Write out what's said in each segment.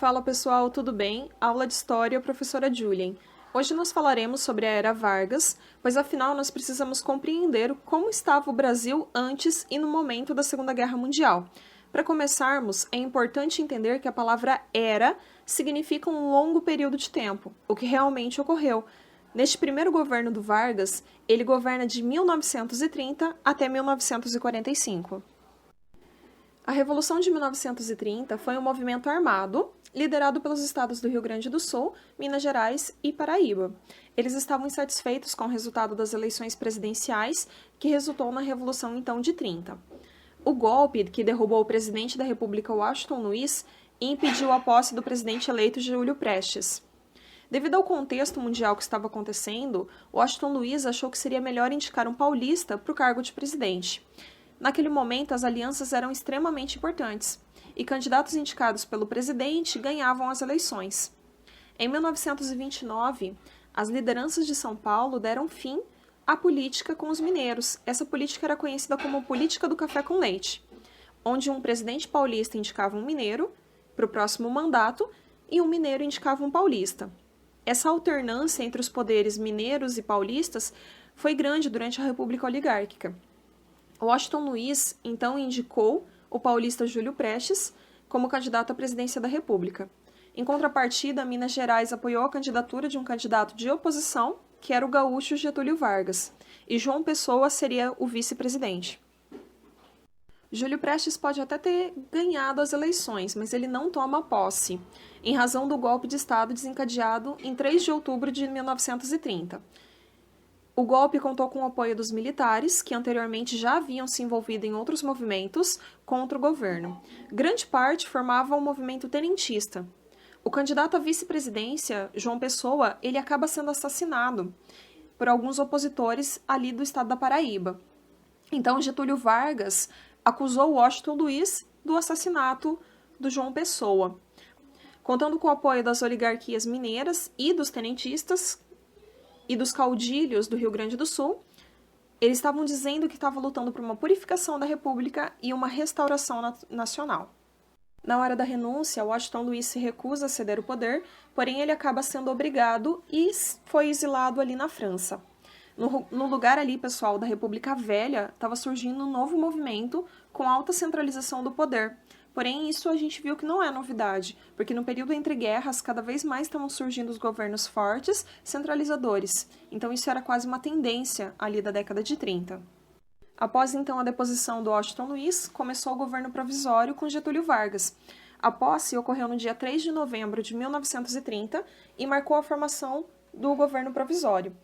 Fala pessoal, tudo bem? Aula de História, professora Julien. Hoje nós falaremos sobre a Era Vargas, pois afinal nós precisamos compreender como estava o Brasil antes e no momento da Segunda Guerra Mundial. Para começarmos, é importante entender que a palavra era significa um longo período de tempo, o que realmente ocorreu. Neste primeiro governo do Vargas, ele governa de 1930 até 1945. A Revolução de 1930 foi um movimento armado, liderado pelos estados do Rio Grande do Sul, Minas Gerais e Paraíba. Eles estavam insatisfeitos com o resultado das eleições presidenciais, que resultou na Revolução então de 30. O golpe, que derrubou o presidente da República, Washington Luiz, impediu a posse do presidente eleito Júlio Prestes. Devido ao contexto mundial que estava acontecendo, Washington Luiz achou que seria melhor indicar um paulista para o cargo de presidente. Naquele momento, as alianças eram extremamente importantes, e candidatos indicados pelo presidente ganhavam as eleições. Em 1929, as lideranças de São Paulo deram fim à política com os mineiros. Essa política era conhecida como política do café com leite, onde um presidente paulista indicava um mineiro para o próximo mandato e um mineiro indicava um paulista. Essa alternância entre os poderes mineiros e paulistas foi grande durante a República Oligárquica. Washington Luiz, então, indicou o paulista Júlio Prestes como candidato à presidência da República. Em contrapartida, Minas Gerais apoiou a candidatura de um candidato de oposição, que era o gaúcho Getúlio Vargas, e João Pessoa seria o vice-presidente. Júlio Prestes pode até ter ganhado as eleições, mas ele não toma posse, em razão do golpe de Estado desencadeado em 3 de outubro de 1930. O golpe contou com o apoio dos militares, que anteriormente já haviam se envolvido em outros movimentos contra o governo. Grande parte formava o movimento tenentista. O candidato à vice-presidência, João Pessoa, ele acaba sendo assassinado por alguns opositores ali do estado da Paraíba. Então, Getúlio Vargas acusou Washington Luiz do assassinato do João Pessoa. Contando com o apoio das oligarquias mineiras e dos tenentistas, e dos caudilhos do Rio Grande do Sul, eles estavam dizendo que estavam lutando por uma purificação da República e uma restauração nacional. Na hora da renúncia, Washington Luiz se recusa a ceder o poder, porém ele acaba sendo obrigado e foi exilado ali na França. No lugar ali, pessoal, da República Velha, estava surgindo um novo movimento com alta centralização do poder. Porém, isso a gente viu que não é novidade, porque no período entre guerras, cada vez mais estavam surgindo os governos fortes, centralizadores. Então, isso era quase uma tendência ali da década de 30. Após, então, a deposição do Washington Luiz, começou o governo provisório com Getúlio Vargas. A posse ocorreu no dia 3 de novembro de 1930 e marcou a formação do governo provisório.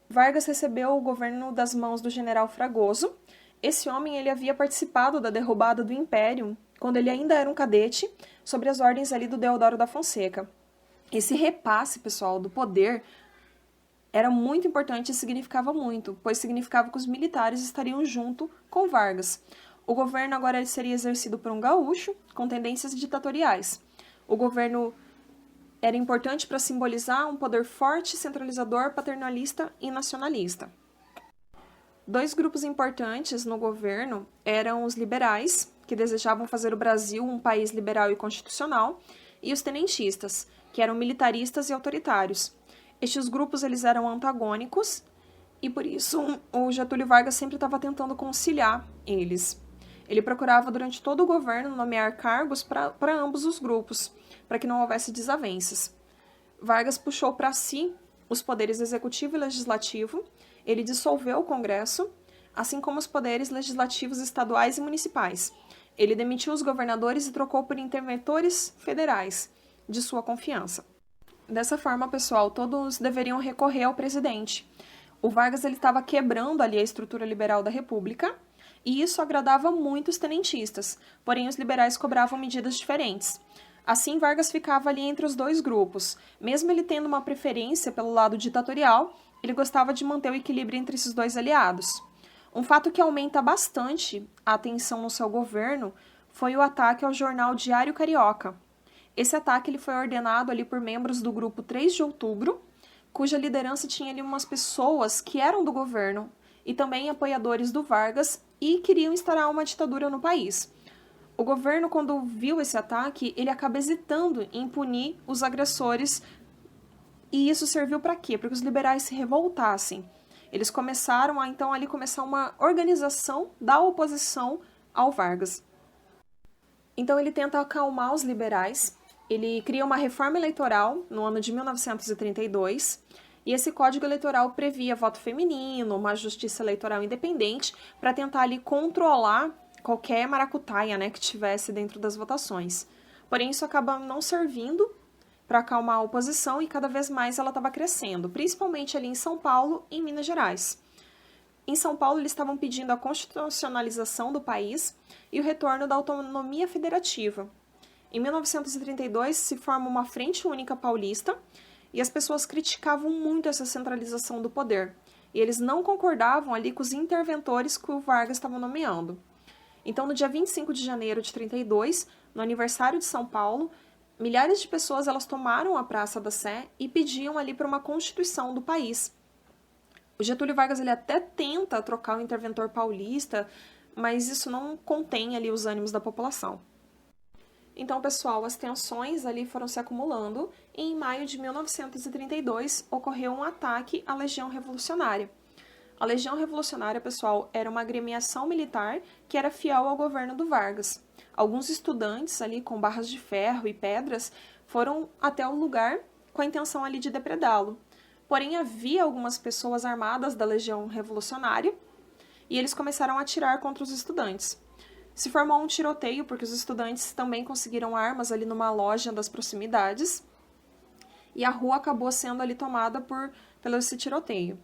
Vargas recebeu o governo das mãos do general Fragoso. Esse homem ele havia participado da derrubada do Império, quando ele ainda era um cadete, sob as ordens ali do Deodoro da Fonseca. Esse repasse, pessoal, do poder era muito importante e significava muito, pois significava que os militares estariam junto com Vargas. O governo agora seria exercido por um gaúcho, com tendências ditatoriais. O governo era importante para simbolizar um poder forte, centralizador, paternalista e nacionalista. 2 grupos importantes no governo eram os liberais, que desejavam fazer o Brasil um país liberal e constitucional, e os tenentistas, que eram militaristas e autoritários. Estes grupos eles eram antagônicos e, por isso, o Getúlio Vargas sempre estava tentando conciliar eles. Ele procurava, durante todo o governo, nomear cargos para ambos os grupos, para que não houvesse desavenças. Vargas puxou para si os poderes executivo e legislativo. Ele dissolveu o Congresso, assim como os poderes legislativos estaduais e municipais. Ele demitiu os governadores e trocou por interventores federais, de sua confiança. Dessa forma, pessoal, todos deveriam recorrer ao presidente. O Vargas estava quebrando ali a estrutura liberal da República, e isso agradava muito os tenentistas, porém os liberais cobravam medidas diferentes. Assim, Vargas ficava ali entre os 2 grupos. Mesmo ele tendo uma preferência pelo lado ditatorial, ele gostava de manter o equilíbrio entre esses 2 aliados. Um fato que aumenta bastante a tensão no seu governo foi o ataque ao jornal Diário Carioca. Esse ataque ele foi ordenado ali por membros do grupo 3 de outubro, cuja liderança tinha ali umas pessoas que eram do governo e também apoiadores do Vargas e queriam instaurar uma ditadura no país. O governo, quando viu esse ataque, ele acaba hesitando em punir os agressores. E isso serviu para quê? Para que os liberais se revoltassem. Eles começaram a, então, ali começar uma organização da oposição ao Vargas. Então, ele tenta acalmar os liberais, ele cria uma reforma eleitoral no ano de 1932, e esse código eleitoral previa voto feminino, uma justiça eleitoral independente, para tentar ali controlar qualquer maracutaia, né, que tivesse dentro das votações. Porém, isso acaba não servindo para acalmar a oposição e cada vez mais ela estava crescendo, principalmente ali em São Paulo e em Minas Gerais. Em São Paulo, eles estavam pedindo a constitucionalização do país e o retorno da autonomia federativa. Em 1932, se forma uma Frente Única Paulista e as pessoas criticavam muito essa centralização do poder. E eles não concordavam ali com os interventores que o Vargas estava nomeando. Então, no dia 25 de janeiro de 32, no aniversário de São Paulo, milhares de pessoas elas tomaram a Praça da Sé e pediam ali para uma constituição do país. O Getúlio Vargas ele até tenta trocar o interventor paulista, mas isso não contém ali os ânimos da população. Então, pessoal, as tensões ali foram se acumulando e em maio de 1932 ocorreu um ataque à Legião Revolucionária. A Legião Revolucionária, pessoal, era uma agremiação militar que era fiel ao governo do Vargas. Alguns estudantes ali com barras de ferro e pedras foram até o lugar com a intenção ali de depredá-lo. Porém, havia algumas pessoas armadas da Legião Revolucionária e eles começaram a atirar contra os estudantes. Se formou um tiroteio porque os estudantes também conseguiram armas ali numa loja das proximidades e a rua acabou sendo ali tomada pelo esse tiroteio.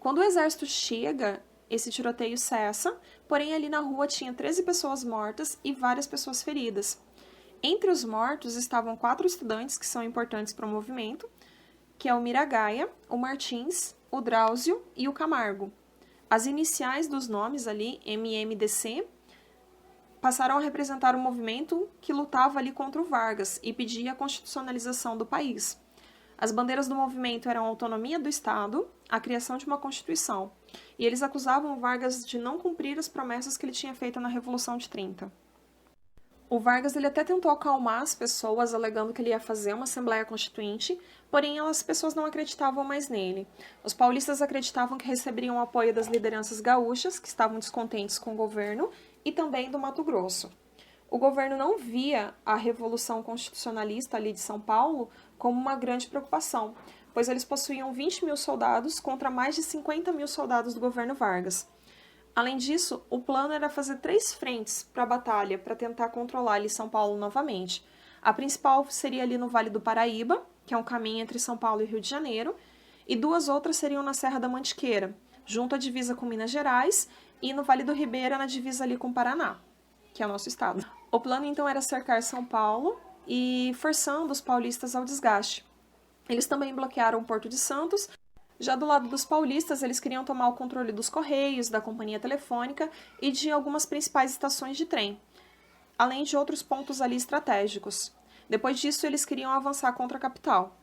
Quando o exército chega, esse tiroteio cessa, porém ali na rua tinha 13 pessoas mortas e várias pessoas feridas. Entre os mortos estavam 4 estudantes que são importantes para o movimento, que é o Miragaia, o Martins, o Drauzio e o Camargo. As iniciais dos nomes ali, MMDC, passaram a representar o movimento que lutava ali contra o Vargas e pedia a constitucionalização do país. As bandeiras do movimento eram a autonomia do Estado, a criação de uma Constituição, e eles acusavam o Vargas de não cumprir as promessas que ele tinha feito na Revolução de 30. O Vargas ele até tentou acalmar as pessoas, alegando que ele ia fazer uma Assembleia Constituinte, porém as pessoas não acreditavam mais nele. Os paulistas acreditavam que receberiam o apoio das lideranças gaúchas, que estavam descontentes com o governo, e também do Mato Grosso. O governo não via a Revolução Constitucionalista ali de São Paulo como uma grande preocupação, pois eles possuíam 20 mil soldados contra mais de 50 mil soldados do governo Vargas. Além disso, o plano era fazer 3 frentes para a batalha, para tentar controlar ali São Paulo novamente. A principal seria ali no Vale do Paraíba, que é um caminho entre São Paulo e Rio de Janeiro, e 2 outras seriam na Serra da Mantiqueira, junto à divisa com Minas Gerais, e no Vale do Ribeira, na divisa ali com o Paraná, que é o nosso estado. O plano, então, era cercar São Paulo e forçando os paulistas ao desgaste. Eles também bloquearam o Porto de Santos. Já do lado dos paulistas, eles queriam tomar o controle dos Correios, da companhia telefônica e de algumas principais estações de trem, além de outros pontos ali estratégicos. Depois disso, eles queriam avançar contra a capital.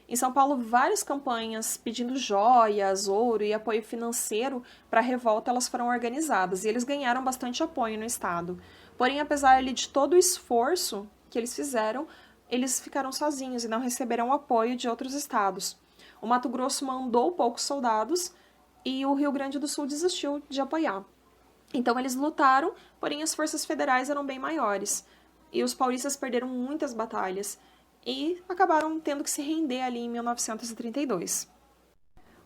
Em São Paulo, várias campanhas pedindo joias, ouro e apoio financeiro para a revolta elas foram organizadas e eles ganharam bastante apoio no estado. Porém, apesar de todo o esforço que eles fizeram, eles ficaram sozinhos e não receberam apoio de outros estados. O Mato Grosso mandou poucos soldados e o Rio Grande do Sul desistiu de apoiar. Então eles lutaram, porém as forças federais eram bem maiores. E os paulistas perderam muitas batalhas e acabaram tendo que se render ali em 1932.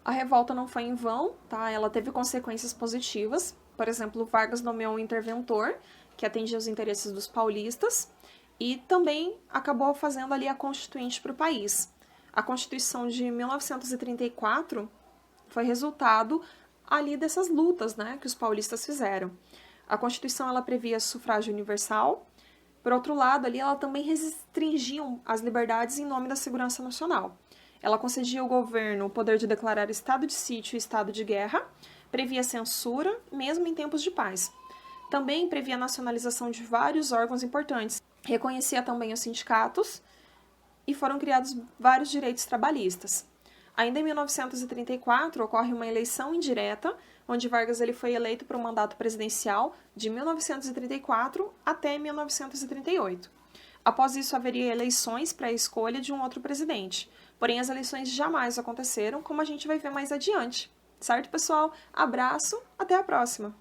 A revolta não foi em vão, tá? Ela teve consequências positivas. Por exemplo, Vargas nomeou um interventor que atendia os interesses dos paulistas e também acabou fazendo ali a Constituinte para o país. A Constituição de 1934 foi resultado ali dessas lutas, né, que os paulistas fizeram. A Constituição ela previa sufrágio universal. Por outro lado, ali ela também restringia as liberdades em nome da segurança nacional. Ela concedia ao governo o poder de declarar estado de sítio e estado de guerra, previa censura, mesmo em tempos de paz. Também previa a nacionalização de vários órgãos importantes, reconhecia também os sindicatos e foram criados vários direitos trabalhistas. Ainda em 1934, ocorre uma eleição indireta, onde Vargas ele foi eleito para o mandato presidencial de 1934 até 1938. Após isso, haveria eleições para a escolha de um outro presidente. Porém, as eleições jamais aconteceram, como a gente vai ver mais adiante. Certo, pessoal? Abraço, até a próxima!